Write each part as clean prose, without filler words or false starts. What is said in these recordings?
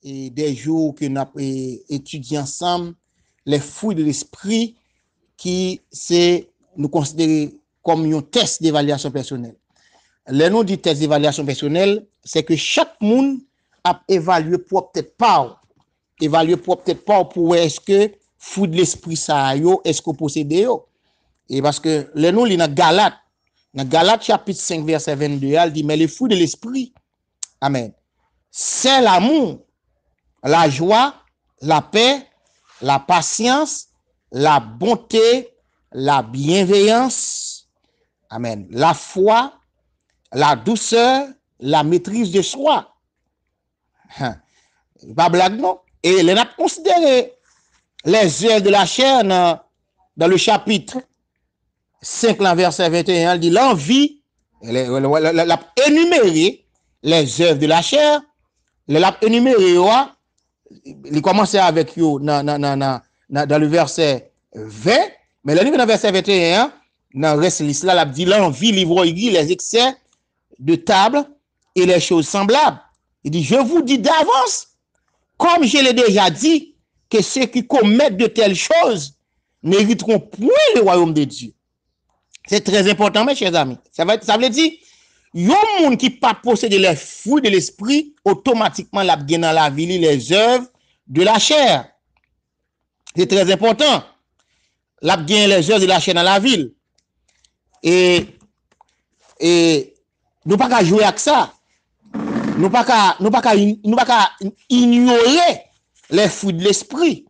et des jours que nous avons étudié ensemble les fruits de l'esprit qui c'est nous considérer comme un test d'évaluation personnelle. Le nom du test d'évaluation personnelle, c'est que chaque monde a évalué pour peut-être pas, pour est-ce que fruit de l'esprit ça yo, est-ce que possède yo. Et parce que le nom dans Galates chapitre 5 verset 22, il dit mais les fruits de l'esprit, amen. C'est l'amour, la joie, la paix, la patience, la bonté, la bienveillance, amen, la foi, la douceur, la maîtrise de soi. Pas blague, non? Et on a considéré les œuvres de la chair dans le chapitre 5, verset 21, il dit l'envie, elle a énuméré les œuvres de la chair, elle a énuméré, il commence avec yo dans le verset 20, mais le livre dans le verset 21, dans le reste de l'islam, il dit l'envie, l'ivrognerie, les excès de table et les choses semblables. Il dit, je vous dis d'avance, comme je l'ai déjà dit, que ceux qui commettent de telles choses n'hériteront point le royaume de Dieu. C'est très important, mes chers amis. Ça veut dire, yon moun qui pas posséder les fruits de l'esprit, automatiquement l'a gen dans la vie les œuvres de la chair. C'est très important. L'a gen les œuvres de la chair dans la ville. Et nous pas qu'à jouer avec ça. Nous pas qu'à ignorer les fruits de l'esprit.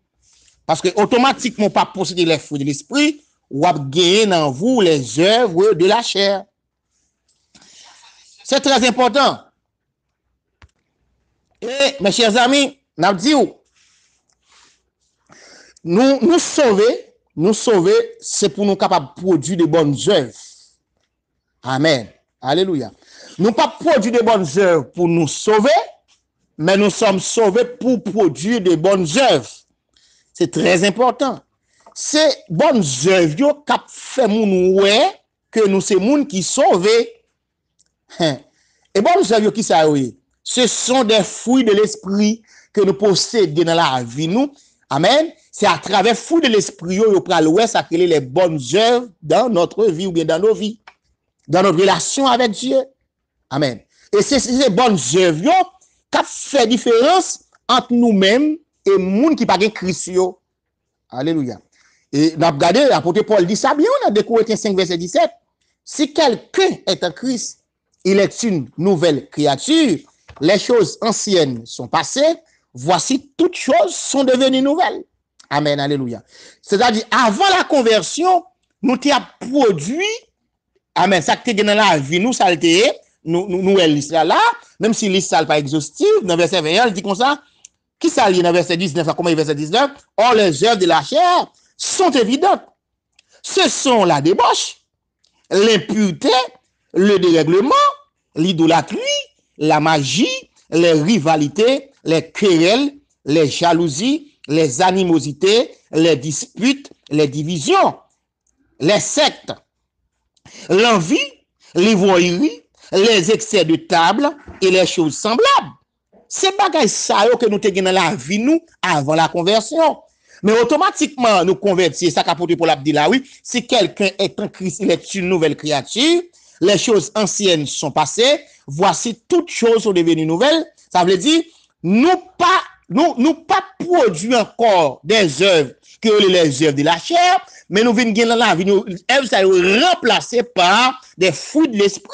Parce que automatiquement pas posséder les fruits de l'esprit, ou à gagner dans vous les œuvres de la chair. C'est très important. Et mes chers amis, nous disons, nous sauver, c'est pour nous capables de produire de bonnes œuvres. Amen. Alléluia. Nous pas produire de bonnes œuvres pour nous sauver, mais nous sommes sauvés pour produire de bonnes œuvres. C'est très important. C'est bonnes œuvres qui fait moun ouais que nous c'est moun qui sauvé. Et bonnes œuvres qui ça oui, ce sont des fruits de l'esprit que nous possédons dans la vie nous. Amen. C'est à travers fruits de l'esprit yo pral ouais ça créer les bonnes œuvres dans notre vie ou bien dans nos vies, dans notre relation avec Dieu. Amen. Et c'est ces bonnes œuvres qui fait différence entre nous-mêmes et moun qui pas gen Christ yo. Alléluia. Et nous avons regardé, l'apôtre Paul dit ça bien, on a de Corinthiens 5, verset 17. Si quelqu'un est en Christ, il est une nouvelle créature. Les choses anciennes sont passées. Voici toutes choses sont devenues nouvelles. Amen, alléluia. C'est-à-dire, avant la conversion, nous avons produit, amen, ça qui est dans la vie, nous, ça a été, nous, l'histoire là, même si l'histoire n'est pas exhaustive, dans le verset 21, il dit comme ça, qui ça lit dans le verset 19, comment il verset 19? Or, les œuvres de la chair sont évidentes. Ce sont la débauche, l'impureté, le dérèglement, l'idolâtrie, la magie, les rivalités, les querelles, les jalousies, les animosités, les disputes, les divisions, les sectes, l'envie, l'ivrognerie, les excès de table et les choses semblables. C'est bagay ça que nous te dans la vie nous avant la conversion. Mais automatiquement, nous convertir, ça qu'apôtre Paul a dit là, oui, si quelqu'un est en Christ, il est une nouvelle créature, les choses anciennes sont passées, voici toutes choses sont devenues nouvelles. Ça veut dire, nous pas produit encore des œuvres que les œuvres de la chair, mais nous venons dans la vie, nous remplacées par des fruits de l'esprit.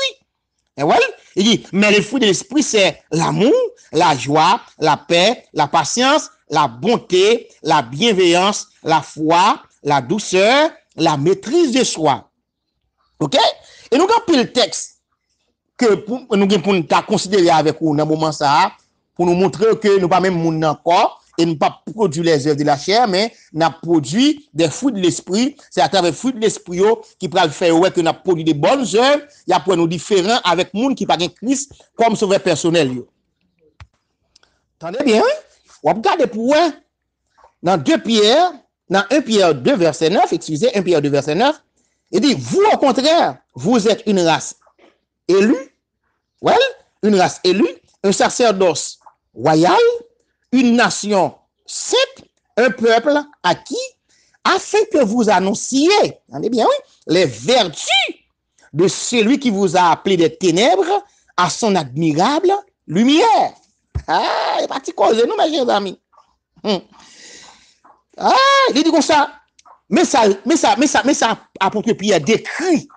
Et voilà, il dit, mais les fruits de l'esprit, c'est l'amour, la joie, la paix, la patience, la bonté, la bienveillance, la foi, la douceur, la maîtrise de soi. OK? Et nous avons le texte que nous avons considéré avec nous dans le moment ça, pour nous montrer que nous pas même moun encore, et nous pas produit les œuvres de la chair, mais nous produit des fruits de l'esprit. C'est à travers les fruits de l'esprit qui peut faire ouais que nous produit des bonnes œuvres, il y a pour nous différents avec moun qui pas Christ comme sauveur personnel. Attendez bien, on regarde pour dans 1 Pierre 2 verset 9, excusez, 1 Pierre 2 verset 9, il dit vous au contraire, vous êtes une race élue, une race élue, un sacerdoce royal, une nation sainte, un peuple acquis, afin que vous annonciez, entendez bien, oui, les vertus de celui qui vous a appelé des ténèbres à son admirable lumière. Ah, il est parti causer nous, mes chers amis. Ah, il dit comme ça. Mais ça, apôtre Pierre décrit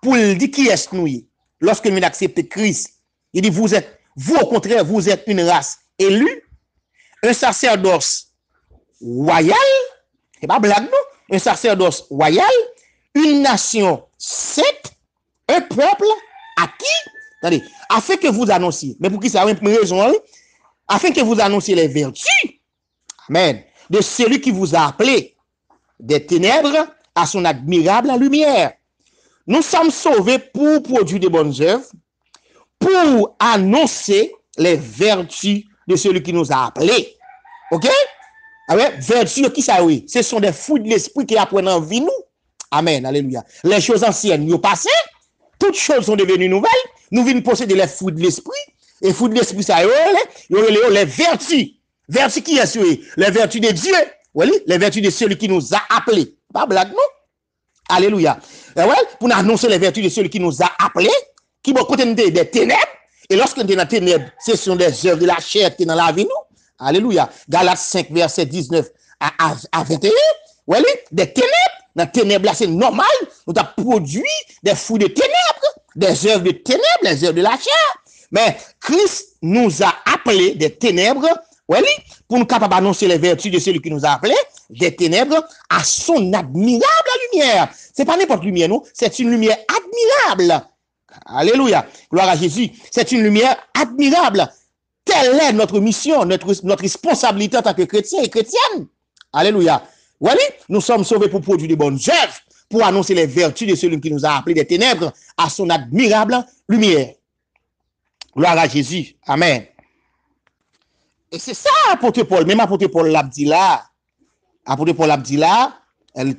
pour dire qui est nous. Lorsque nous acceptons Christ, il dit, vous au contraire, vous êtes une race élue, un sacerdoce royal, c'est pas blague, non? Un sacerdoce royal, une nation sainte, un peuple acquis, attendez, afin que vous annonciez, mais pour qui ça a une raison, hein? Afin que vous annonciez les vertus, amen, de celui qui vous a appelé des ténèbres à son admirable lumière. Nous sommes sauvés pour produire de bonnes œuvres, pour annoncer les vertus de celui qui nous a appelés. OK? Ah ouais, vertus, qui ça oui? Ce sont des fruits de l'esprit qui apprennent en vie nous. Amen, alléluia. Les choses anciennes, nous passées, toutes choses sont devenues nouvelles. Nous venons posséder les fruits de l'esprit. Et fruits de l'esprit, ça les vertus. Vertus qui est oui? Les vertus de Dieu. Oui, les vertus de celui qui nous a appelés. Pas blague, non? Alléluia. Et ouais, pour nous annoncer les vertus de celui qui nous a appelés, qui vont côté des ténèbres. Et lorsque nous sommes dans les ténèbres, ce sont des œuvres de la chair qui sont dans la vie, nous. Alléluia. Galates 5, verset 19 à 21. Oui, des ténèbres. Dans les ténèbres, là, c'est normal. Nous avons produit des fruits de ténèbres, des œuvres de ténèbres, des œuvres de la chair. Mais Christ nous a appelés des ténèbres, oui, pour nous capables d'annoncer les vertus de celui qui nous a appelés, des ténèbres à son admirable lumière. C'est pas n'importe lumière, non? C'est une lumière admirable. Alléluia. Gloire à Jésus. C'est une lumière admirable. Telle est notre mission, notre responsabilité en tant que chrétiens et chrétiennes. Alléluia. Voilà, nous sommes sauvés pour produire de bonnes œuvres, pour annoncer les vertus de celui qui nous a appelés des ténèbres à son admirable lumière. Gloire à Jésus. Amen. Et c'est ça, apôtre Paul. Même apôtre Paul l'a dit là. Apôtre Paul l'a dit là. Un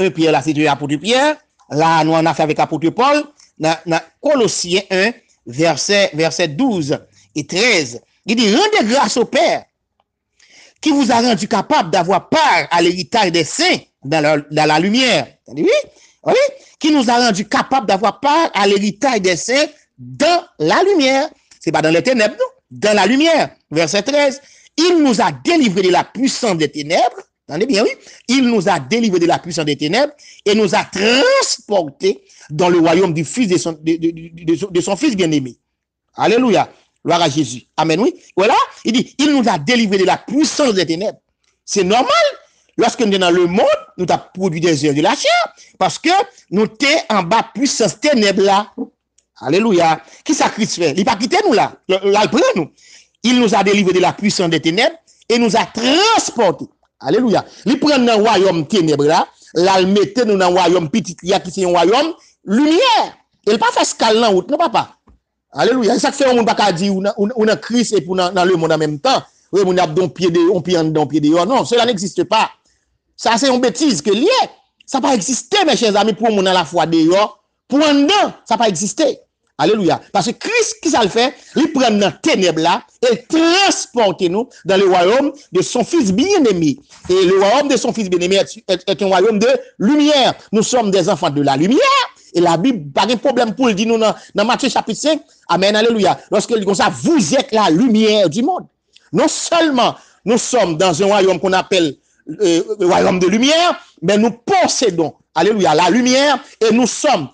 Pierre, là, c'est apôtre Pierre. Là, nous en avons fait avec apôtre Paul. Dans Colossiens 1, verset 12 et 13. Il dit, rendez grâce au Père qui vous a rendu capable d'avoir part à l'héritage des saints dans la lumière. Oui? Oui? Qui nous a rendu capable d'avoir part à l'héritage des saints dans la lumière. C'est pas dans les ténèbres, non? Dans la lumière. Verset 13. Il nous a délivrés de la puissance des ténèbres. Entendez bien, oui? Il nous a délivrés de la puissance des ténèbres et nous a transportés dans le royaume du Fils de son Fils bien-aimé. Alléluia. Gloire à Jésus. Amen, oui. Voilà. Il dit, il nous a délivrés de la puissance des ténèbres. C'est normal. Lorsque nous sommes dans le monde, nous avons produit des œuvres de la chair parce que nous sommes en bas puissance ténèbres là. Alléluia. Qui ça Christ fait? Il n'a pas quitté nous là. Là, il prend nous. Il nous a délivrés de la puissance des ténèbres et nous a transportés. Alléluia. Il prend dans le royaume ténèbres là. Là, il mettait nous dans le royaume petit qui c'est un royaume lumière. Il n'a pas fait escale là, non, papa. Alléluia. Ça fait on pas dire on a Christ et pour dans le monde en même temps. Oui, on a don pied en dedans pied dehors. Non, cela n'existe pas. Ça c'est une bêtise que lié. Ça pas existé mes chers amis pour mon dans la foi dehors, pour en dedans, ça pas existé. Alléluia. Parce que Christ qui ça le fait, il prend dans ténèbres là et transporte nous dans le royaume de son fils bien-aimé. Et le royaume de son fils bien-aimé est un royaume de lumière. Nous sommes des enfants de la lumière. Et la Bible, pas de problème pour le dire nous dans Matthieu chapitre 5. Amen, alléluia. Lorsqu'il dit comme ça, vous êtes la lumière du monde. Non seulement nous sommes dans un royaume qu'on appelle le royaume de lumière, mais nous possédons, alléluia, la lumière et nous sommes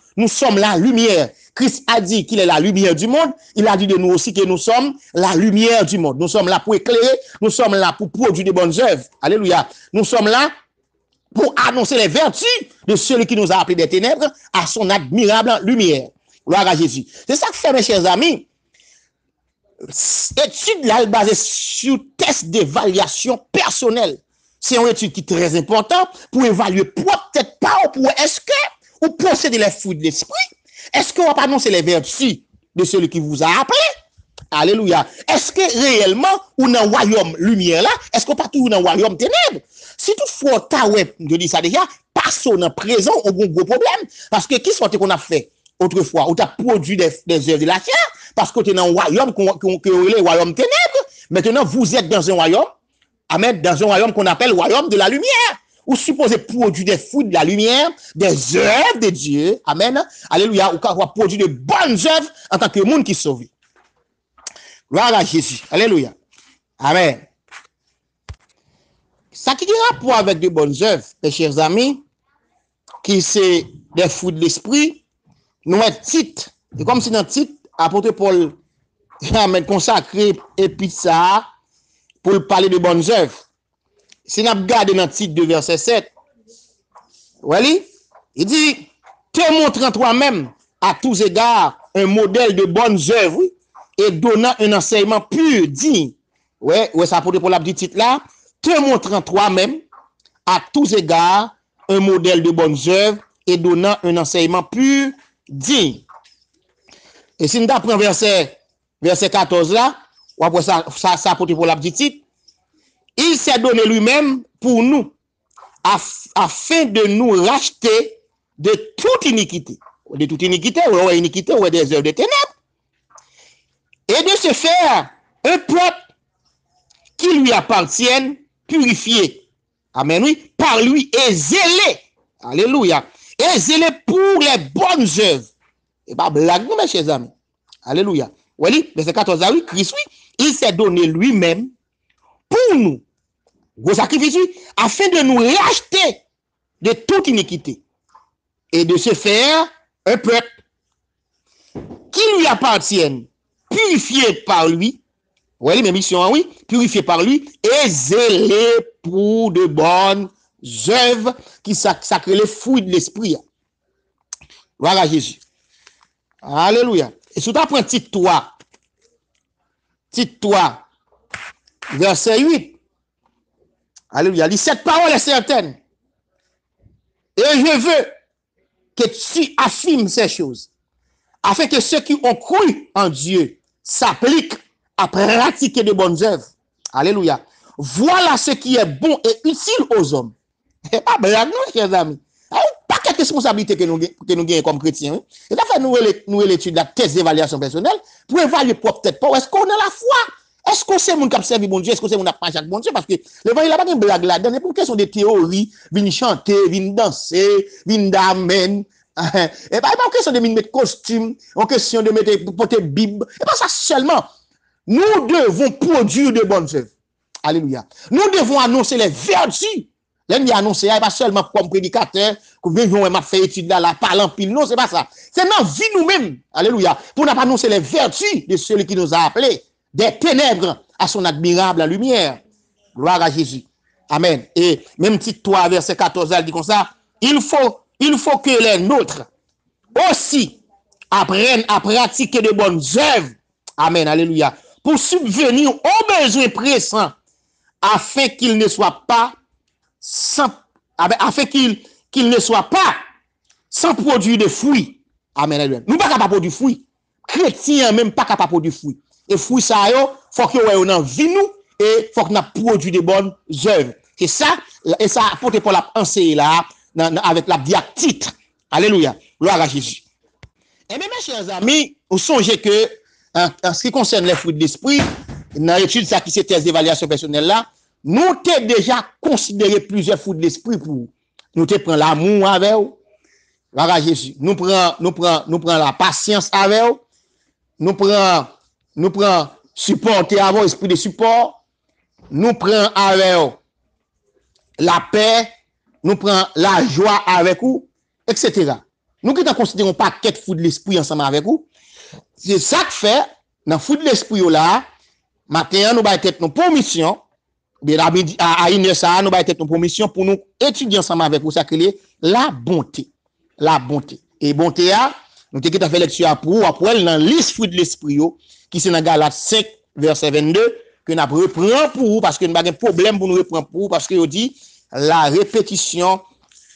la lumière. Christ a dit qu'il est la lumière du monde. Il a dit de nous aussi que nous sommes la lumière du monde. Nous sommes là pour éclairer. Nous sommes là pour produire de bonnes œuvres. Alléluia. Nous sommes là pour annoncer les vertus de celui qui nous a appelés des ténèbres à son admirable lumière. Gloire à Jésus. C'est ça que fait, mes chers amis. Étude là basée sur test d'évaluation personnelle. C'est une étude qui est très importante pour évaluer peut-être pas ou pour est-ce que vous possédez les fruits de l'esprit. Est-ce qu'on va pas annoncer les vertus de celui qui vous a appelé? Alléluia. Est-ce que réellement, ou dans le royaume lumière là, est-ce qu'on pas toujours dans le royaume ténèbres? Si toutefois, je dis ça déjà, personne en présent a un gros problème. Parce que qui sont qu'on a fait autrefois? On a produit des œuvres de la chair, parce que tu es dans le royaume, qu'on est le royaume ténèbres. Maintenant, vous êtes dans un royaume, amen, dans un royaume qu'on appelle le royaume de la lumière. Vous supposez produire des fruits de la lumière, des œuvres de Dieu, amen, alléluia, ou produire de bonnes œuvres en tant que monde qui sauve. Gloire à Jésus, alléluia, amen. Ça qui a rapport avec de bonnes œuvres, mes chers amis, qui c'est des fruits de l'esprit, nous avons titre, et comme c'est dans le titre, apôtre Paul a consacré et puis ça pour parler de bonnes œuvres. Si nous regardons dans le titre de verset 7, voilà, il dit, te montrant toi-même à tous égards un modèle de bonnes œuvres et donnant un enseignement pur, digne. Ouais, ça apôtre Paul a dit titre là, te montrant toi-même à tous égards un modèle de bonnes œuvres et donnant un enseignement pur, digne. Et si nous apprenons verset 14 là, ou après ça apôtre Paul a dit titre, il s'est donné lui-même pour nous, afin de nous racheter de toute iniquité. De toute iniquité, ou iniquité, ou des œuvres de ténèbres. Et de se faire un peuple qui lui appartienne, purifié. Amen, oui, par lui et zélé. Alléluia. Et zélé pour les bonnes œuvres. Et pas blague, mes chers amis. Alléluia. Oui, verset 14, oui, Christ, oui, il s'est donné lui-même pour nous. Gros sacrifice, afin de nous racheter de toute iniquité et de se faire un peuple qui lui appartienne, purifié par lui, oui, mes missions, oui, purifié par lui et zélé pour de bonnes œuvres qui sacrent les fruits de l'esprit. Voilà Jésus. Alléluia. Et si tu apprends Tite 3, verset 8, alléluia. Cette parole est certaine. Et je veux que tu affirmes ces choses, afin que ceux qui ont cru en Dieu s'appliquent à pratiquer de bonnes œuvres. Alléluia. Voilà ce qui est bon et utile aux hommes. Et pas blague, non, chers amis. Pas quelle responsabilité que nous gagnons comme chrétiens. Hein? Et là, nous l'étude de la thèse d'évaluation personnelle pour évaluer peut-être pas est-ce qu'on a la foi. Est-ce qu'on sait mon cap servi bon Dieu? Est-ce qu'on sait mon pas chaque bon Dieu? Parce que l'évangile n'a pas une blague là-dedans. C'est pour question de théorie, vin chanter, vin danser, vin d'amen. Et pas une question de mettre costume, en question de mettre porter Bible. Et pas ça seulement. Nous devons produire de bonnes œuvres. Alléluia. Nous devons annoncer les vertus. L'ennemi annonce, pas seulement comme prédicateur, que venons m'a fait étude là, parle en pile. Non, c'est pas ça. C'est dans vie nous-mêmes. Alléluia. Pour nous annoncer les vertus de celui qui nous a appelés des ténèbres à son admirable lumière. Gloire à Jésus. Amen. Et même Tite 3, verset 14, elle dit comme ça, il faut que les nôtres aussi apprennent à pratiquer de bonnes œuvres. Amen. Alléluia. Pour subvenir aux besoins pressants, afin qu'ils ne soient pas sans produire de fruits. Amen. Alléluia. Nous pas capable produire fruits. Chrétiens même pas capable produire fruits. Et fruits ça yo, faut que on en vie nous et faut que nous produit de bonnes œuvres. C'est ça et ça apporte pour la enseigner là avec la diactite. Alléluia. Gloire à Jésus. Et bien mes chers amis, vous songez que en ce qui concerne les fruits de l'esprit, dans l'étude ça qui c'est thèse d'évaluation personnelle là, nous t'ai déjà considéré plusieurs fruits de l'esprit pour nous te prend l'amour avec vous. Gloire à Jésus. Nous prend la patience avec vous. Nous prend supporter avec esprit de support. Nous prend avec la paix. Nous prend la joie avec vous, etc. Nous qui considérons pas quatre fruits de l'esprit ensemble avec vous. C'est ça que fait, dans fruits de l'esprit là, matin, nous allons être nos permissions. À une ça, nous allons être nos permissions pour nous étudier ensemble avec vous, ça que la bonté. La bonté. Et bonté, nous avons fait lecture pour vous, après, dans la liste fruits de l'esprit, qui c'est dans Galates 5, verset 22, que nous reprenons pour vous, parce que nous avons un problème pour nous reprendre pour vous, parce qu'il dit, la répétition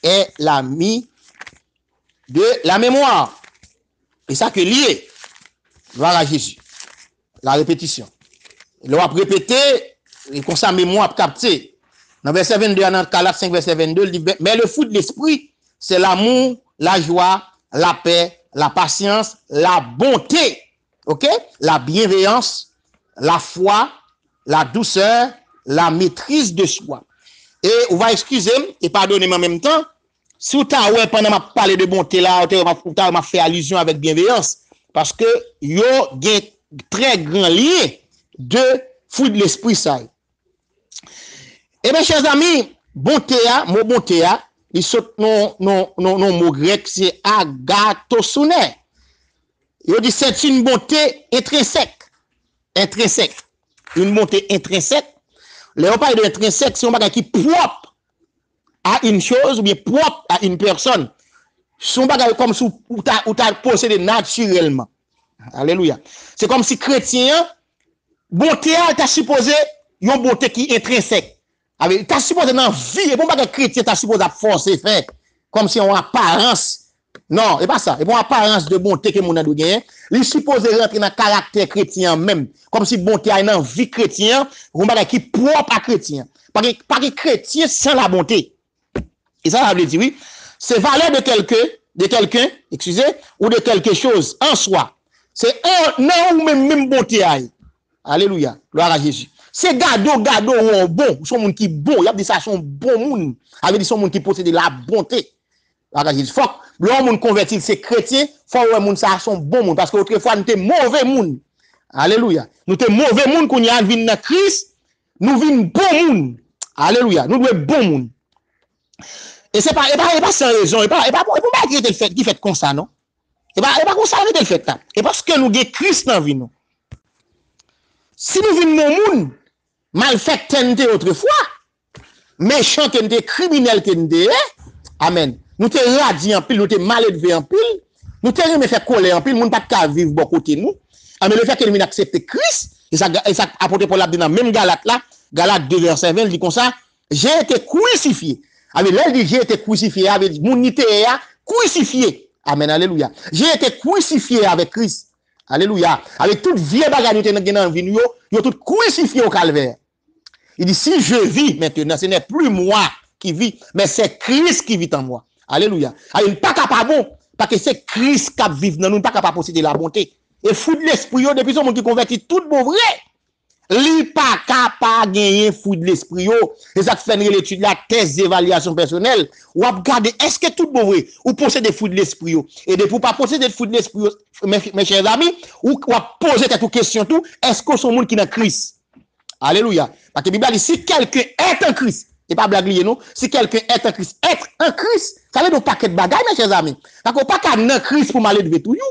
est l'ami de la mémoire. Et ça que lié. Gloire à Jésus. La répétition. Il va répéter, et comme ça, mémoire captée. Dans verset 22, dans Galates 5, verset 22, il dit, mais le fruit de l'esprit, c'est l'amour, la joie, la paix, la patience, la bonté, ok? La bienveillance, la foi, la douceur, la maîtrise de soi. Et on va excuser et pardonner en même temps. Si vous avez pendant ma parler de bonté là, vous avez fait allusion avec bienveillance. Parce que yo gen très grand lien de fruit de l'esprit ça. Eh bien, chers amis, bonté, mot bonté, il saute non mot grec, c'est agathosune. Il dit c'est une bonté intrinsèque. Intrinsèque. Une bonté intrinsèque. Les parle de intrinsèque, c'est un bagage qui propre à une chose ou bien propre à une personne. Son bagage comme si ou t'as possédé naturellement. Alléluia. C'est comme si chrétien, bonté, t'as supposé une bonté qui est intrinsèque. T'as supposé dans la vie, et bon bagage chrétien, t'as supposé forcer faire, comme si on apparence. Non, et pas ça. Et bon apparence de bonté que mon a gagné, il supposé rentrer dans le caractère chrétien même, comme si bonté a une vie chrétien, un bagage qui propre à chrétien. Pas que chrétien sans la bonté. Et ça, ça veut dire, oui, c'est valeur de quelqu'un, excusez, ou de quelque chose en soi. C'est un non ou même bonté. Alléluia. Gloire à Jésus. C'est gado ou bon, son monde qui bon, il y a dit ça son bon monde. Avec dit son monde qui possède la bonté. Gloire à Jésus. Faut le monde converti, c'est chrétien, faut ouais monde ça son bon monde parce que autrefois nous étions mauvais monde. Alléluia. Nous étions mauvais monde qu'on y a vinn dans Christ, nous vinn bon monde. Alléluia. Nous doit bon monde. Et c'est pas sans raison, et pas qui fait comme ça non. Et pas comme ça le fait là. Et parce que nous avons Christ dans vie nous. Si nous vivons dans monde mal fait tenté autrefois, méchant tenté, criminel tenté, amen. Nous te radiant en pile, nous te mal élevé en pile, nous te remet fait colère en pile, nous pas qu'à vivre bon côté nous. Mais le fait que nous accepter Christ, et ça apporte pour l'abdina même Galate là, Galate 2 verset 20 il dit comme ça, j'ai été crucifié. Avec là il dit j'ai été crucifié avec mon unité crucifié. Amen, alléluia. J'ai été crucifié avec Christ. Alléluia. Avec toute vieille bagarre nous tenons dans vie yo tout crucifié au calvaire. Il dit si je vis maintenant, ce n'est plus moi qui vis, mais c'est Christ qui vit en moi. Alléluia. Il pas capable parce que c'est Christ qui vit dans nous, pas capable posséder la bonté. Et fou de l'esprit depuis son monde qui convertit tout bon vrai. Li pas capable gagner fou de l'esprit et ça fait l'étude la thèse d'évaluation personnelle ou regarder est-ce que tout bon vrai ou posséder fou de l'esprit et de pour pas posséder fou de l'esprit mes chers amis ou poser cette question tout est-ce que son monde qui dans Christ. Alléluia. Parce que la Bible dit si quelqu'un est en Christ, et pas blaguer non, si quelqu'un est en Christ, être en Christ, ça veut dire paquet de bagaille mes chers amis. Parce qu'on pas qu'à dans Christ pour m'aller de tout you.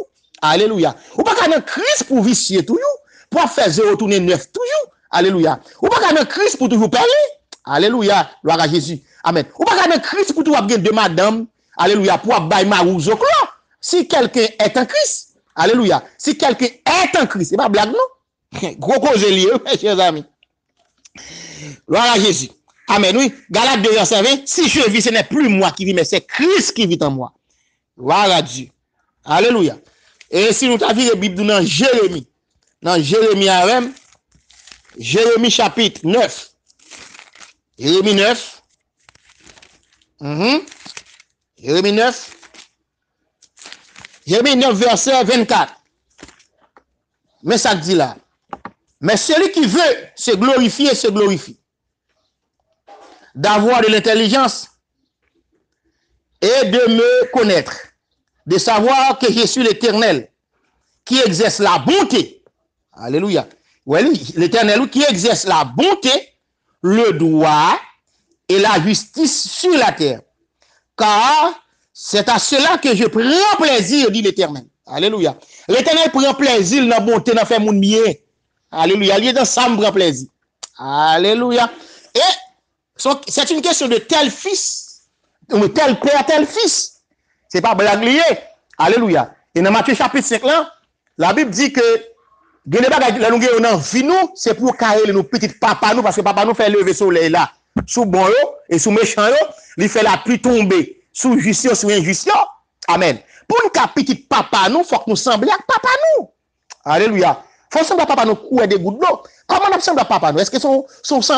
Alléluia. Ou pas qu'à dans Christ pour vicier tout you. Pour faire 0 tourner 9 toujours. Alléluia. Ou pas qu'à dans Christ pour toujours payer. Alléluia. Gloire à Jésus. Amen. Ou pas qu'à dans Christ pour toujours avoir de madame. Alléluia. Pour avoir marouz au clan. Si quelqu'un est en Christ. Alléluia. Si quelqu'un est en Christ. C'est pas blague non? Gros cause lié, mes chers amis. Gloire à Jésus. Amen. Oui. Galates 2 verset 20. Si je vis, ce n'est plus moi qui vis, mais c'est Christ qui vit en moi. Gloire à Dieu. Alléluia. Et si nous avons la Bible dans Jérémie. Dans Jérémie chapitre 9. Jérémie 9. Jérémie 9. Jérémie 9 verset 24. Mais ça dit là. Mais celui qui veut se glorifier, se glorifie. D'avoir de l'intelligence et de me connaître. De savoir que je suis l'Éternel qui exerce la bonté. Alléluia. Oui, l'Éternel qui exerce la bonté, le droit et la justice sur la terre. Car c'est à cela que je prends plaisir, dit l'Éternel. Alléluia. L'Éternel prend plaisir dans la bonté, dans faire mon bien. Alléluia. Il est dans ça, prend plaisir. Alléluia. Et c'est une question de tel fils, ou tel père, tel fils. C'est pas blague lié. Alléluia. Et dans Matthieu chapitre 5 là, la Bible dit que la longueur dans vie nous, c'est pour carrer nos petits papa nous parce que papa nous fait lever soleil là sous bon et sous méchant il fait la pluie tomber sous justice sous injustice. Amen. Pour nous petit papa nous, faut que nous semblions à papa nous. Alléluia. Faut sembler à papa nous couer des gouttes d'eau. Comment on ressemble à papa nous? Est-ce que son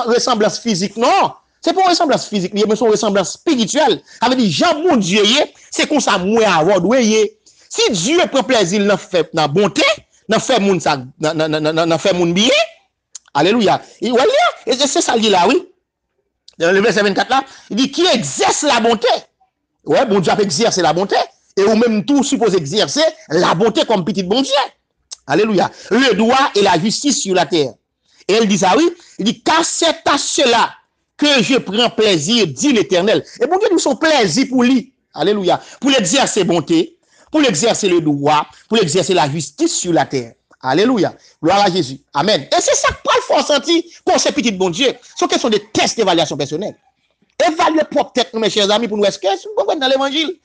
ressemblance physique? Non. C'est pas une ressemblance physique, mais son ressemblance spirituelle. Ça veut dire Jean mon Dieu, c'est comme ça moi avoir doué. Si Dieu prend plaisir dans la bonté, dans fait moun ça dans fait moun bien, Alléluia. Et c'est ça qu'il dit là, oui. Dans le verset 24 là, il dit qui exerce la bonté. Ouais, bon Dieu a exercé la bonté. Et ou même tout suppose exercer la bonté comme petit bon Dieu. Alléluia. Le droit et la justice sur la terre. Et elle dit ça, oui. Il dit, car c'est à cela que je prends plaisir, dit l'Éternel. Et bon Dieu nous son plaisir pour lui. Alléluia. Pour l'exercer bonté, pour l'exercer le droit, pour l'exercer la justice sur la terre. Alléluia. Gloire à Jésus. Amen. Et c'est ça que Paul faut sentir pour ces petits bon Dieu. Ce sont des tests d'évaluation personnelle. Évaluer propre tête, mes chers amis, pour nous, est-ce que nous comprenons dans l'évangile?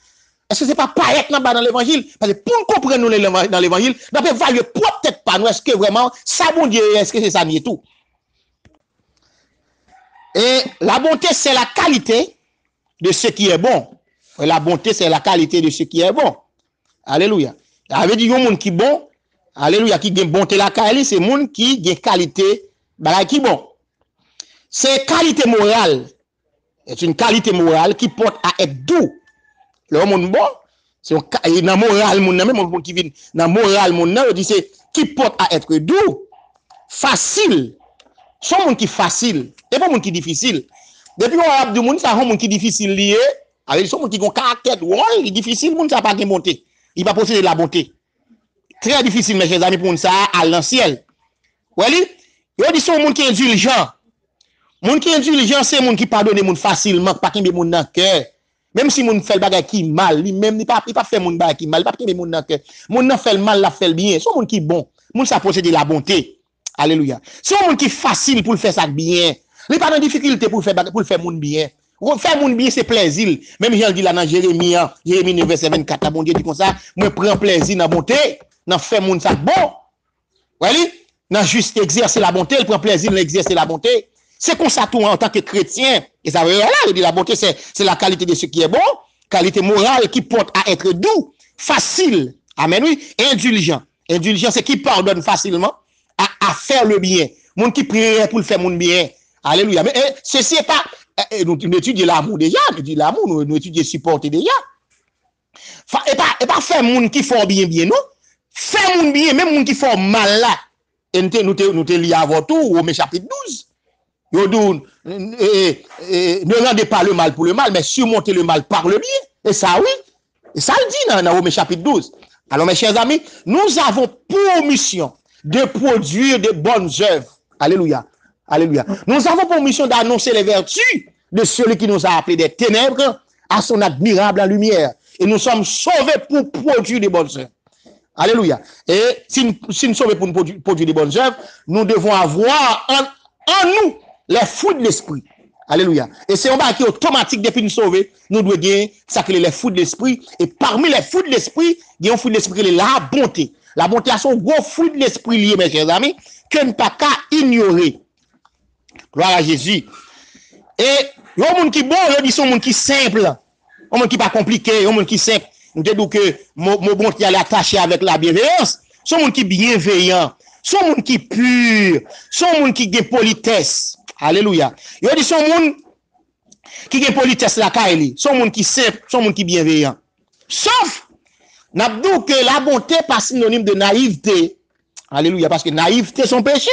Est-ce que ce n'est pas paraître dans l'évangile? Parce que pour nous comprendre nous dans l'évangile, nous devons évaluer propre tête par nous. Est-ce que vraiment, ça bon Dieu, est-ce que c'est ça ni tout? Et la bonté, c'est la qualité de ce qui est bon. Et la bonté, c'est la qualité de ce qui est bon. Alléluia. Il y avait dit, il y a un monde qui est bon. Alléluia, qui a bonté la qualité, c'est un monde qui a qualité qui est bon. C'est qualité morale. C'est une qualité morale qui porte à être doux. Le monde bon, c'est dans moral mon même monde qui vient dans moral mon nom, dit c'est qui porte à être doux, facile. Son monde qui facile, et pas monde qui difficile. Depuis on a du monde ça monde qui difficile lié, avec son monde qui ont caractère drôle, il difficile monde ça pas gain bonté. Il va posséder la bonté. Très difficile mes chers amis pour ça à l'ancien. Oui, yo dit son monde qui est indulgent. Monde qui est indulgent c'est monde qui pardonne monde facilement, pas qui met monde dans cœur. Même si moun fait le bagay qui mal, lui même il pas fait moun bagay qui mal, pas qui moun nan que moun nan fait le mal, la fait le bien. Son moun qui bon, moun ça possède la bonté. Alléluia. Son moun qui facile pour le faire ça bien. Il pas dans difficulté pour le faire moun bien. Faire moun bien c'est plaisir. Même Jean dit là dans Jérémie 9 verset 24, bon Dieu dit comme ça, moi prends plaisir dans bonté, dans faire moun ça bon. Voyez? Dans juste exercer la bonté, il prend plaisir dans exercer la bonté. C'est comme ça tout en tant que chrétien. Et ça veut dire là, il dit la bonté, c'est la qualité de ce qui est bon, qualité morale qui porte à être doux, facile, amen, oui, indulgent. Indulgent, c'est qui pardonne facilement à faire le bien. Monde qui prie pour le faire mon bien. Alléluia. Mais ceci n'est pas, nous étudions l'amour déjà, nous étudions l'amour, nous étudions supporter déjà. Et pas faire monde qui fait bien, non? Faire monde bien, même monde qui fait mal là. Et nous te liés avant tout, au chapitre 12. Ne rendez pas le mal pour le mal, mais surmontez le mal par le bien. Et ça, oui. Et ça le dit dans Romains chapitre 12. Alors, mes chers amis, nous avons pour mission de produire de bonnes œuvres. Alléluia. Alléluia. Nous avons pour mission d'annoncer les vertus de celui qui nous a appelés des ténèbres à son admirable lumière. Et nous sommes sauvés pour produire de bonnes œuvres. Alléluia. Et si nous sommes sauvés pour produire de bonnes œuvres, nous devons avoir en nous les fruits de l'esprit. Alléluia. Et c'est un bail qui est automatique depuis nous sauver. Nous devons gagner ça que les fruits de l'esprit. Et parmi les fruits de l'esprit, il y a un fruit de l'esprit, la bonté. La bonté a son gros fruit de l'esprit lié, mes chers amis, que ne pas qu'à ignorer. Gloire à Jésus. Et il y a un monde qui est bon, il y a un monde qui est simple. Un monde qui n'est pas compliqué, un monde qui est simple. Nous disons que mon bonté est attaché avec la bienveillance. Son monde qui est bienveillant. Son monde qui est pur. Son monde qui a politesse. Alléluia. Il dit son monde qui a politesse la kaili, son monde qui simple, son monde qui bienveillant. Sauf n'a dit que la bonté pas synonyme de naïveté. Alléluia, parce que naïveté son péché.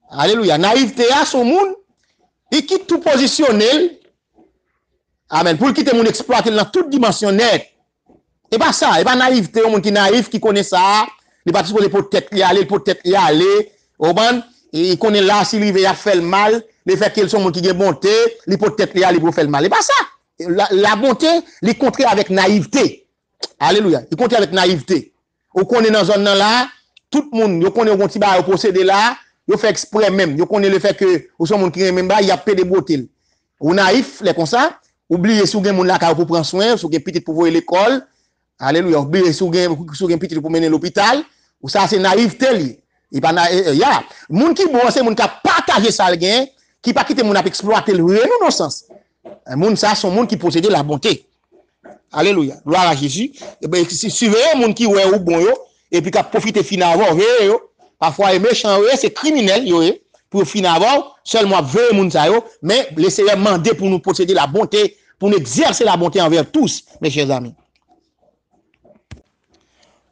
Alléluia, naïveté à son monde, il quitte tout positionnel. Amen. Pour quitter mon exploiter dans toute dimension nette. Et pas ça, et pas naïveté, un monde qui naïf qui connaît ça, il pas supposé peut-être y aller, peut-être y aller. Au ban et il connaît là, s'il y a fait le mal, le fait qu'ils sont qui ont bonté, il peut peut-être y aller pour faire le mal. Et pas ça. La bonté, il contre avec naïveté. Alléluia. Il contre avec naïveté. On connaît dans zone là, tout le monde, il connaît un petit bar posséder là, il fait exprès même. Il connaît le fait que, ou son monde qui est même bas, il y a peu de beauté. Ou naïf, les comme ça, oubliez si vous avez un monde là pour prendre soin, si vous avez petit pour voir l'école. Alléluia. Oubliez si vous avez un petit pour mener l'hôpital. Ou ça, c'est naïveté. Il pas ya moun qui bon c'est moun qui a partagé ça le gain qui pas quitter moun a exploiter le non sens moun ça sont moun qui possède la bonté. Alléluia, gloire à Jésus. Et ben suivez moun qui ouais ou bon yo et puis qui profiter finalement yo parfois les méchants c'est criminel yo pour finalement seulement veut moun ça yo mais laissez demander pour nous posséder la bonté, pour nous exercer la bonté envers tous mes chers amis.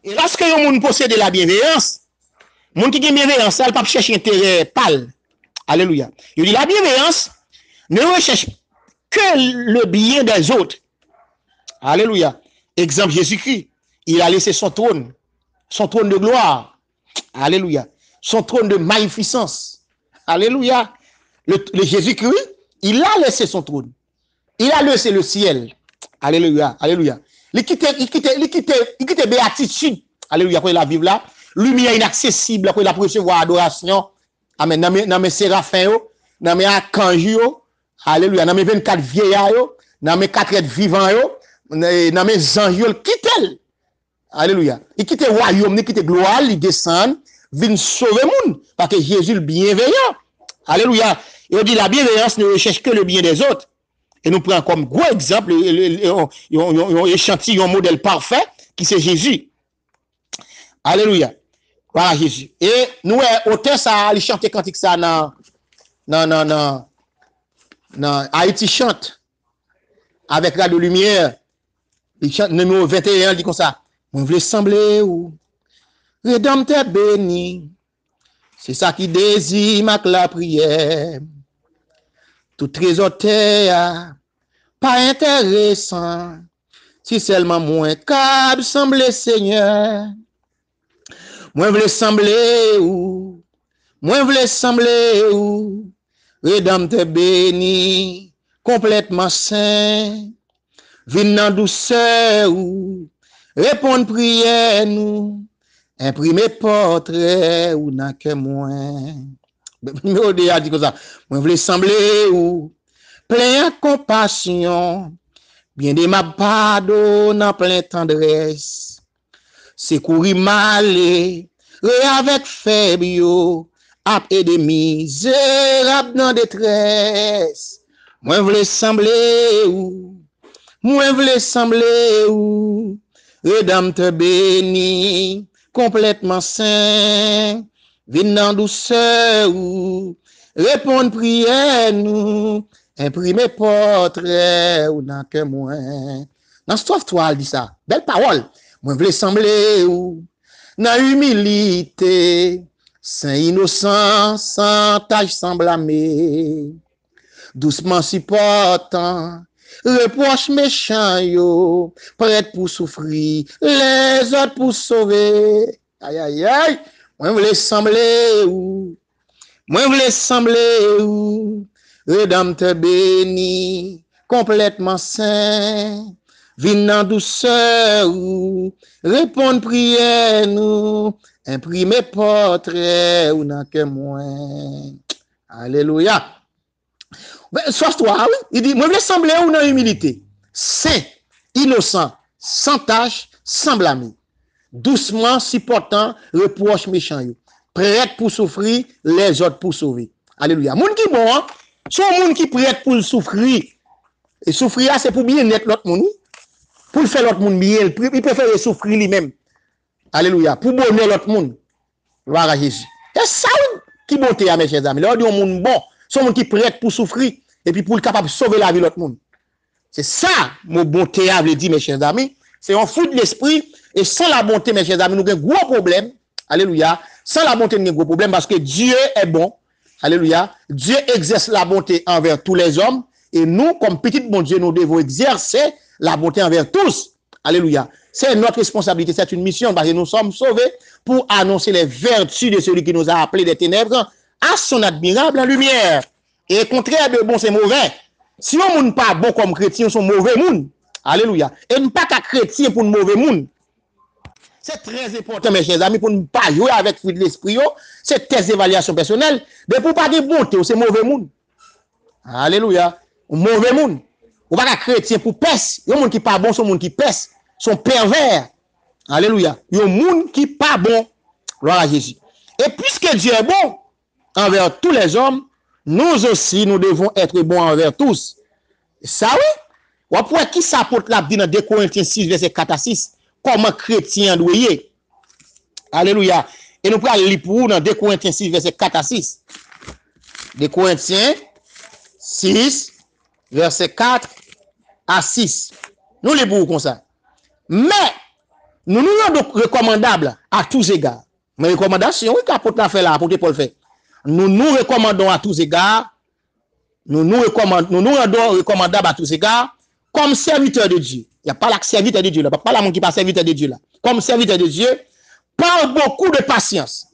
Et lorsque yon moun possède la bienveillance, Moun qui a bienveillance, ça, il pas chercher intérêt pâle. Alléluia. Il dit la bienveillance ne recherche que le bien des autres. Alléluia. Exemple Jésus-Christ, il a laissé son trône de gloire. Alléluia. Son trône de magnificence. Alléluia. Le Jésus-Christ, il a laissé son trône. Il a laissé le ciel. Alléluia. Alléluia. Il quitte béatitude. Alléluia. Quand il a vivre là, lumière inaccessible, quand il a recevoir adoration. Amen. Dans mes séraphins, dans mes archanges, alléluia. Dans mes 24 vieillards, dans mes 4 êtres vivants, dans mes anges, il quitte. Alléluia. Il quitte le royaume, il quitte gloire, il descend, vient sauver le monde. Parce que Jésus est le bienveillant. Alléluia. Il dit la bienveillance ne recherche que le bien des autres. Et nous prenons comme gros exemple, un échantillon, un modèle parfait, qui c'est Jésus. Alléluia. Voilà Jésus. Et nous, auteur ça, il chante cantique ça dans Haïti chante avec la de lumière. Il chante numéro 21, il dit comme ça. On veut sembler ou Rédempteur béni. C'est ça qui désire la prière. Tout trésor terre, pas intéressant. Si seulement moins câble semble Seigneur. Moi voulais sembler ou, Rédempteur béni, complètement saint, vin en douceur ou, répondre prière nous, imprimer portrait ou n'a que moins. Numéro 2 a dit comme ça, moi voulais sembler ou, plein compassion, bien de ma pardon en plein tendresse. Secourir mal et avec faible et des misérables dans détresse. Moi voulais sembler ou Rédempteur béni, complètement saint, vin en douceur ou répondre prière nous, imprimer portrait ou n'a que moins. Dans ce toi dit ça, belle parole. Moi voulais sembler ou dans humilité, saint innocent, sans tâche, sans blâmer, doucement supportant, reproche méchant yo, prête pour souffrir, les autres pour sauver. Aïe aïe aïe, moi voulais sembler ou, Rédempteur béni, complètement saint. Vin en douceur ou, répondre prière nous, imprimer portrait ou n'a que moins. Alléluia. Soit toi, oui. Il dit, moi, je veux sembler ou dans humilité. Saint, innocent, sans tâche, sans blâmer. Doucement, supportant, reproche méchant. Prête pour souffrir, les autres pour sauver. Alléluia. Moun qui bon, hein? Son moun qui prête pour souffrir. Et souffrir, c'est pour bien être l'autre moun. Pour faire l'autre monde bien, il préfère souffrir lui-même. Alléluia. Pour bonner l'autre monde. Gloire à Jésus. C'est ça qui bonté, mes chers amis. Là, on dit un monde bon, c'est un monde qui prête pour souffrir et puis pour être capable de sauver la vie de l'autre monde. C'est ça, mon bonté, veut dire, mes chers amis. C'est un fruit de l'esprit. Et sans la bonté, mes chers amis, nous avons un gros problème. Alléluia. Sans la bonté, nous avons un gros problème parce que Dieu est bon. Alléluia. Dieu exerce la bonté envers tous les hommes. Et nous, comme petit bon Dieu, nous devons exercer la bonté envers tous. Alléluia. C'est notre responsabilité, c'est une mission parce que nous sommes sauvés pour annoncer les vertus de celui qui nous a appelés des ténèbres à son admirable lumière. Et contraire de bon, c'est mauvais. Si on n'est pas bon comme chrétien, on sont mauvais monde. Alléluia. Et nous pas qu'à chrétien pour nous mauvais monde. C'est très important, mes chers amis, pour ne pas jouer avec fruit de l'esprit. C'est tes évaluations personnelles. Mais pour pas de bonté, c'est mauvais monde. Alléluia. Mauvais monde. Ou pas chrétien pour pèse. Il y a un monde qui pas bon, son monde qui pèse, sont pervers. Alléluia. Il y a un monde qui pas bon. Gloire à Jésus. Et puisque Dieu est bon envers tous les hommes, nous aussi, nous devons être bons envers tous. Et ça, oui. Ou après, qui s'apporte la dit dans 2 Corinthiens 6, verset 4 à 6, comment chrétien doit y être. Alléluia. Et nous prenons lire pour dans 2 Corinthiens 6, verset 4 à 6. 2 Corinthiens 6, verset 4 à 6. Nous les bourrons comme ça. Mais, nous nous rendons recommandables à tous égards. Mais recommandation, oui, qu'apôtre l'a fait là, apôtre Paul fait. Nous recommandons à tous égards, nous rendons recommandables à tous égards, comme serviteur de Dieu. Il n'y a pas la serviteur de Dieu là, pas la monde qui pas serviteur de Dieu là. Comme serviteur de Dieu, par beaucoup de patience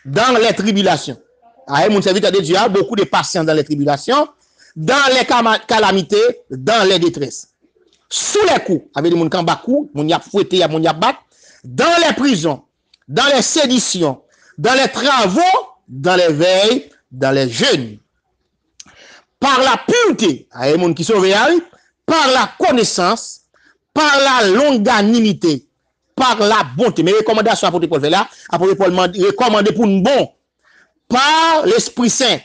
dans les tribulations. Mon serviteur de Dieu a beaucoup de patience dans les tribulations, dans les calamités, dans les détresses. Sous les coups, avec des gens qui ont battu, mon y a fouetté, mon y a battu, dans les prisons, dans les séditions, dans les travaux, dans les veilles, dans les jeûnes. Par la pureté, il y a des gens qui sont par la connaissance, par la longanimité, par la bonté. Mes recommandations à apôtre Paul fait là, apôtre Paul recommande pour nous bon, par l'Esprit Saint,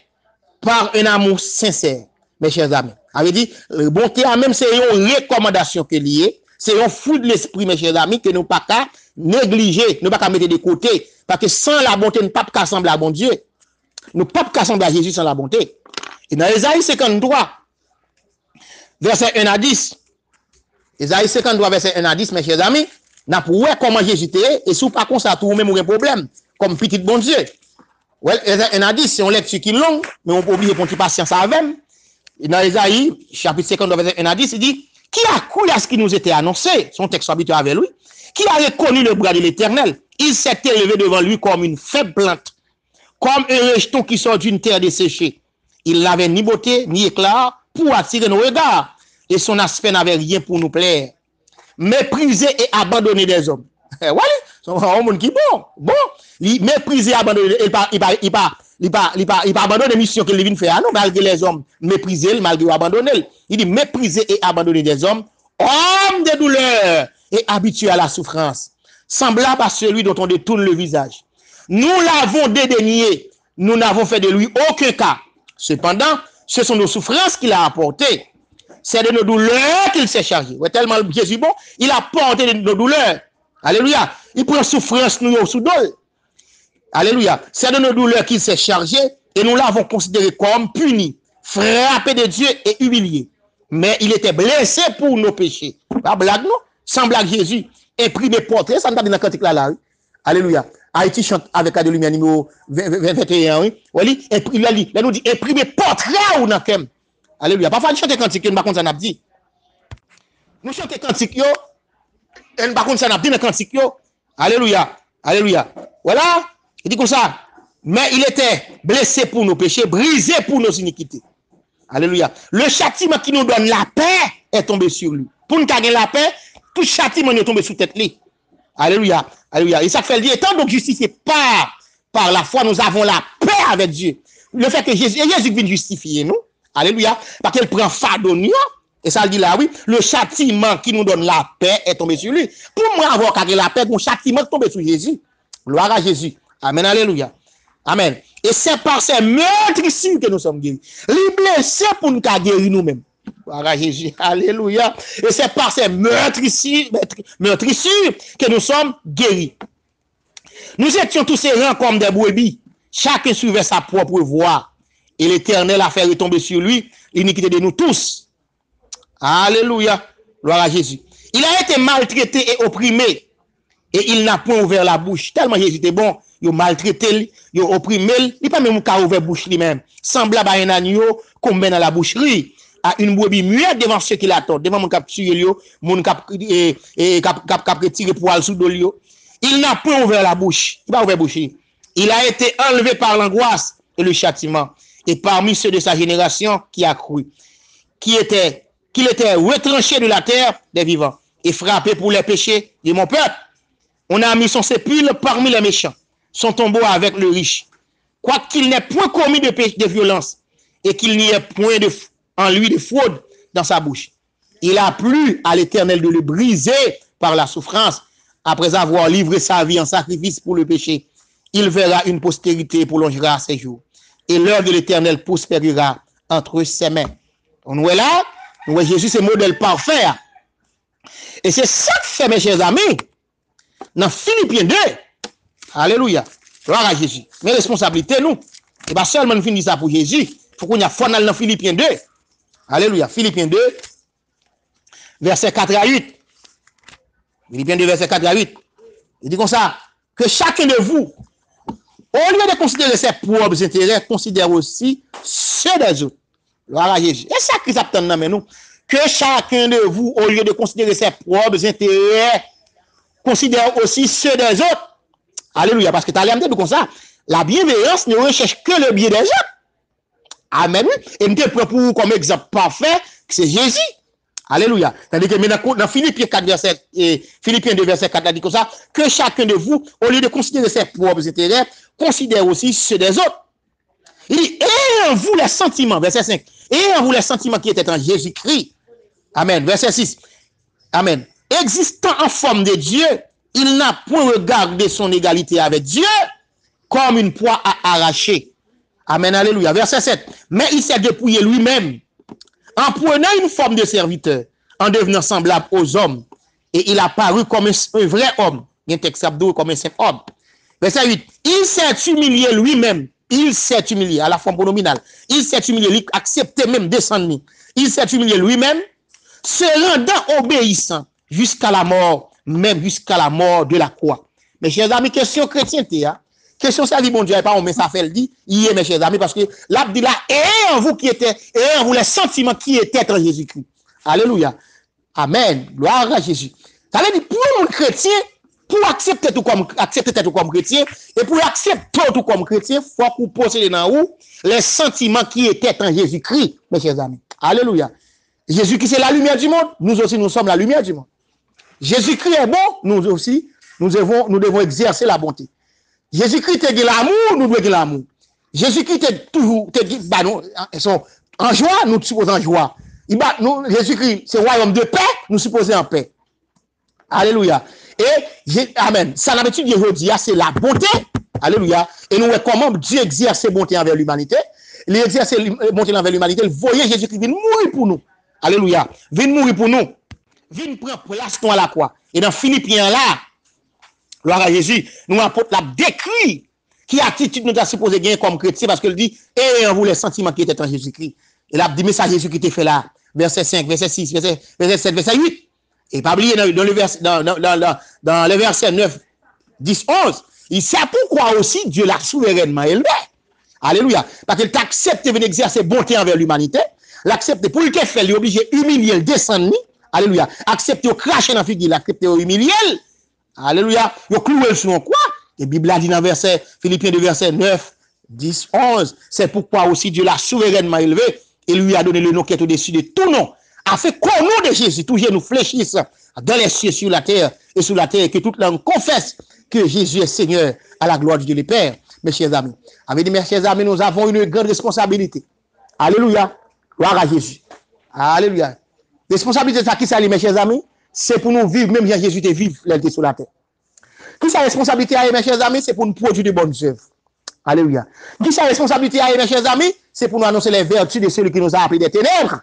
par un amour sincère, mes chers amis. Avait dit, bonté même c'est une recommandation que liée, c'est un fruit de l'esprit, mes chers amis, que nous pas qu'à négliger, nous pas qu'à mettre de côté, parce que sans la bonté, nous pas qu'à sembler à bon Dieu. Nous pas qu'à sembler à Jésus sans la bonté. Et dans Ésaïe 53, verset 1 à 10, Ésaïe 53, verset 1 à 10, mes chers amis, n'a pour voir comment Jésus était, et si pas comme ça, tout même un problème, comme petit bon Dieu. Ouais, Ésaïe 1 à 10, c'est une lecture qui est longue, mais on peut oublier pour une patience avec. Et dans Ésaïe, chapitre 52, verset 1 à 10, il dit, qui a cru à ce qui nous était annoncé, son texte habituel avec lui, qui a reconnu le bras de l'Éternel, il s'est élevé devant lui comme une faible plante, comme un rejeton qui sort d'une terre desséchée. Il n'avait ni beauté, ni éclat pour attirer nos regards, et son aspect n'avait rien pour nous plaire. Méprisé et abandonné des hommes. Voilà, c'est un monde qui est bon. Il méprisé, abandonné, il pas abandonné les missions qu'il vient faire, non, malgré les hommes méprisés, malgré abandonné. Il dit méprisé et abandonné des hommes, homme de douleur et habitué à la souffrance, semblable à celui dont on détourne le visage. Nous l'avons dédaigné, nous n'avons fait de lui aucun cas. Cependant, ce sont nos souffrances qu'il a apportées. C'est de nos douleurs qu'il s'est chargé. Ouais, tellement Jésus bon, il a porté de nos douleurs. Alléluia. Il prend souffrance nous sous dol. Alléluia. C'est de nos douleurs qu'il s'est chargé et nous l'avons considéré comme puni, frappé de Dieu et humilié. Mais il était blessé pour nos péchés. Pas blague, non? Sans blague, Jésus. Imprimé portrait, ça nous a dit dans le cantique là. Alléluia. Haïti chante avec la de lumière numéro 21. Oui. Il a dit, là nous dit, imprimé portrait ou dans le alléluia. Parfois, nous chantons cantique, nous ne ça n'a dit. Nous chantons cantique, et nous ne ça n'a dit dans cantique, alléluia. Alléluia. Voilà. Il dit comme ça. Mais il était blessé pour nos péchés, brisé pour nos iniquités. Alléluia. Le châtiment qui nous donne la paix est tombé sur lui. Pour nous gagner la paix, tout châtiment est tombé sous tête lui. Alléluia. Alléluia. Et ça fait le dire, étant donc justifié par la foi, nous avons la paix avec Dieu. Le fait que Jésus vient justifier nous. Alléluia. Parce qu'elle prend fardeau nous. Et ça le dit là, oui. Le châtiment qui nous donne la paix est tombé sur lui. Pour moi avoir gagné la paix, mon châtiment est tombé sur Jésus. Gloire à Jésus. Amen. Alléluia. Amen. Et c'est par ces meurtrissures que nous sommes guéris. Les blessés pour nous guérir nous-mêmes. Gloire à Jésus. Alléluia. Et c'est par ces meurtrissures que nous sommes guéris. Nous étions tous errants comme des brebis. Chacun suivait sa propre voie. Et l'Éternel a fait retomber sur lui l'iniquité de nous tous. Alléluia. Gloire à Jésus. Il a été maltraité et opprimé. Et il n'a point ouvert la bouche. Tellement Jésus était bon. Il a maltraité, il a opprimé. Il n'a pas même qu'à ouvrir la bouche lui-même. Semblable à un agneau qu'on met dans la boucherie. À une brebis muette devant ceux qui l'attendent. Devant mon cap tuer, mon cap retirer poil sous l'eau. Il n'a point ouvert la bouche. Il n'a pas ouvert la bouche. Il a été enlevé par l'angoisse et le châtiment. Et parmi ceux de sa génération qui a cru, qu'il était retranché de la terre des vivants et frappé pour les péchés de mon peuple. On a mis son sépulcre parmi les méchants, son tombeau avec le riche. Quoiqu'il n'ait point commis de violence et qu'il n'y ait point en lui de fraude dans sa bouche. Il a plu à l'Éternel de le briser par la souffrance après avoir livré sa vie en sacrifice pour le péché. Il verra une postérité et prolongera ses jours. Et l'heure de l'Éternel prospérera entre ses mains. On est là, nous voyons Jésus, c'est le modèle parfait. Et c'est ça que fait, mes chers amis, dans Philippiens 2. Alléluia. Gloire à Jésus. Mes responsabilités, nous. Et pas seulement nous finissons ça pour Jésus. Il faut qu'on y a foi dans Philippiens 2. Alléluia. Philippiens 2, verset 4 à 8. Philippiens 2, verset 4 à 8. Il dit comme ça, que chacun de vous Au lieu de considérer ses propres intérêts, considère aussi ceux des autres. Gloire à Jésus. Et ça qui s'attend dans nous. Que chacun de vous, au lieu de considérer ses propres intérêts, considère aussi ceux des autres. Alléluia. Parce que tu as l'air de comme ça. La bienveillance ne recherche que le bien des autres. Amen. Et nous te prends pour vous comme exemple parfait, c'est Jésus. Alléluia. Tandis que dans Philippiens 4, verset, Philippiens 2, verset 4, il dit comme ça, que chacun de vous, au lieu de considérer ses propres intérêts, considère aussi ceux des autres. Il dit, et en vous les sentiments, verset 5, et en vous les sentiments qui étaient en Jésus-Christ. Amen. Verset 6. Amen. Existant en forme de Dieu, il n'a point regardé son égalité avec Dieu comme une proie à arracher. Amen. Alléluia. Verset 7. Mais il s'est dépouillé lui-même en prenant une forme de serviteur, en devenant semblable aux hommes. Et il a paru comme un vrai homme. Il y a un texte comme un simple homme. Verset 8. Il s'est humilié lui-même. Il s'est humilié à la forme pronominale. Il s'est humilié, il a accepté même descendre. Il s'est humilié lui-même, se rendant obéissant jusqu'à la mort, même jusqu'à la mort de la croix. Mes chers amis, question chrétienté, hein? Question ça dit bon Dieu, pas mais ça fait le dit, hier mes chers amis, parce que là, dit là, et en vous qui était, et en vous les sentiments qui étaient en Jésus-Christ. Alléluia. Amen. Gloire à Jésus. Ça veut dire, pour un chrétien, pour accepter tout comme chrétien, et pour accepter tout comme chrétien, il faut que vous possédez dans vous les sentiments qui étaient en Jésus-Christ, mes chers amis. Alléluia. Jésus-Christ c'est la lumière du monde, nous aussi nous sommes la lumière du monde. Jésus-Christ est bon, nous aussi, nous devons exercer la bonté. Jésus-Christ est l'amour, nous devons l'amour. Jésus-Christ est toujours, en joie, nous supposons en joie. Jésus-Christ, c'est royaume de paix, nous supposons en paix. Alléluia. Et, amen. Ça, l'habitude de aujourd'hui, c'est la bonté. Alléluia. Et nous voyons comment Dieu exerce ses bontés envers l'humanité. Il exerce ses bontés envers l'humanité. Il voyait Jésus-Christ venir mourir pour nous. Alléluia. Venir mourir pour nous. Venir prendre place à la croix. Et dans Philippiens là, gloire à Jésus, nous apporte la décrit qui attitude nous a supposé gagner comme chrétien parce qu'il dit, et en vous les sentiments qui étaient en Jésus-Christ. Et là, dit, mais ça Jésus qui t'est fait là. Verset 5, verset 6, verset 7, verset 8. Et pas oublier dans le verset 9, 10, 11, il sait pourquoi aussi Dieu l'a souverainement élevé. Alléluia. Parce qu'il t'a accepté de venir exercer bonté envers l'humanité. L'accepter pour le faire, il est obligé d'humilier, le descendre. Alléluia. Accepter de cracher dans la figure, accepter de humilier. Alléluia. Il cloué sur quoi? Et la Bible a dit dans verset, Philippiens 2, verset 9, 10, 11. C'est pourquoi aussi Dieu l'a souverainement élevé et lui a donné le nom qui est au-dessus de tout nom. A fait qu'au nom de Jésus, toujours nous fléchisse dans les cieux, sur la terre, et sous la terre, que toute langue confesse que Jésus est Seigneur à la gloire de Dieu le Père. Mes chers amis. Avec mes chers amis, nous avons une grande responsabilité. Alléluia. Gloire à Jésus. Alléluia. Responsabilité, ça qui s'allie, mes chers amis, c'est pour nous vivre, même Jésus te vive, l'être sur la terre. Qui sa responsabilité, mes chers amis, c'est pour nous produire de bonnes œuvres. Alléluia. Qui sa responsabilité, mes chers amis, c'est pour nous annoncer les vertus de celui qui nous a appelés des ténèbres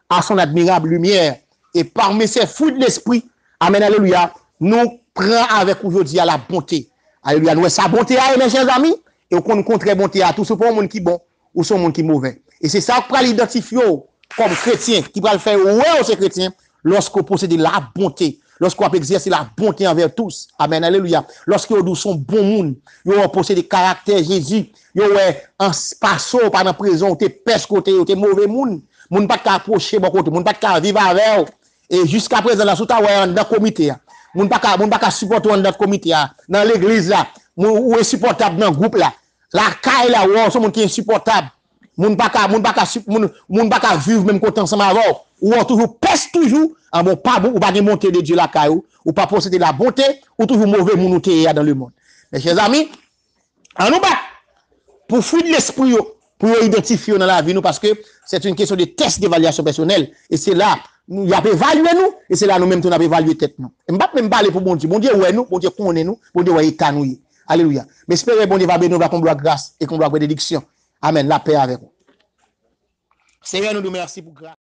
à son admirable lumière. Et parmi ces fruits de l'esprit, amen, alléluia, nous prenons avec aujourd'hui à la bonté. Alléluia, nous sa bonté à mes chers amis, et on contre bonté à tous ceux pour le monde qui est bon ou son monde qui est mauvais. Et c'est ça qu'on va l'identifier comme chrétien, qui va le faire, ouais, c'est chrétien, lorsqu'on possède la bonté, lorsqu'on exerce la bonté envers tous. Amen, alléluia. Lorsqu'on sont bon monde, on possède des caractères Jésus, on en passant par la prison, on pêche côté, on mauvais monde. Moun pas approcher bon côté, moun pas vivre avec et jusqu'à présent là sous ta dans comité. Moun pas supporter dans comité dans l'église là, ou insupportable dans groupe là. La caille là ou son monde qui est insupportable. Moun pas vivre même côté ensemble avec ou on toujours pèse toujours en bon pas bon ou pas de monter de Dieu la caille ou pas posséder la bonté ou toujours mauvais moun dans le monde. Mes chers amis, en nous bat pour fuir l'esprit pour identifier dans la vie nous parce que c'est une question de test d'évaluation personnelle et c'est là nous y a évalué nous et c'est là nous même nous avons évalué tête nous. On pas même parler pour bon Dieu ouais nous, bon Dieu connaît nous, bon Dieu ouais état nous. Alléluia. Mais espérez bon Dieu va bénir, va qu'on doit grâce et qu'on doit bénédiction. Amen, la paix avec vous. Seigneur nous remercie pour grâce.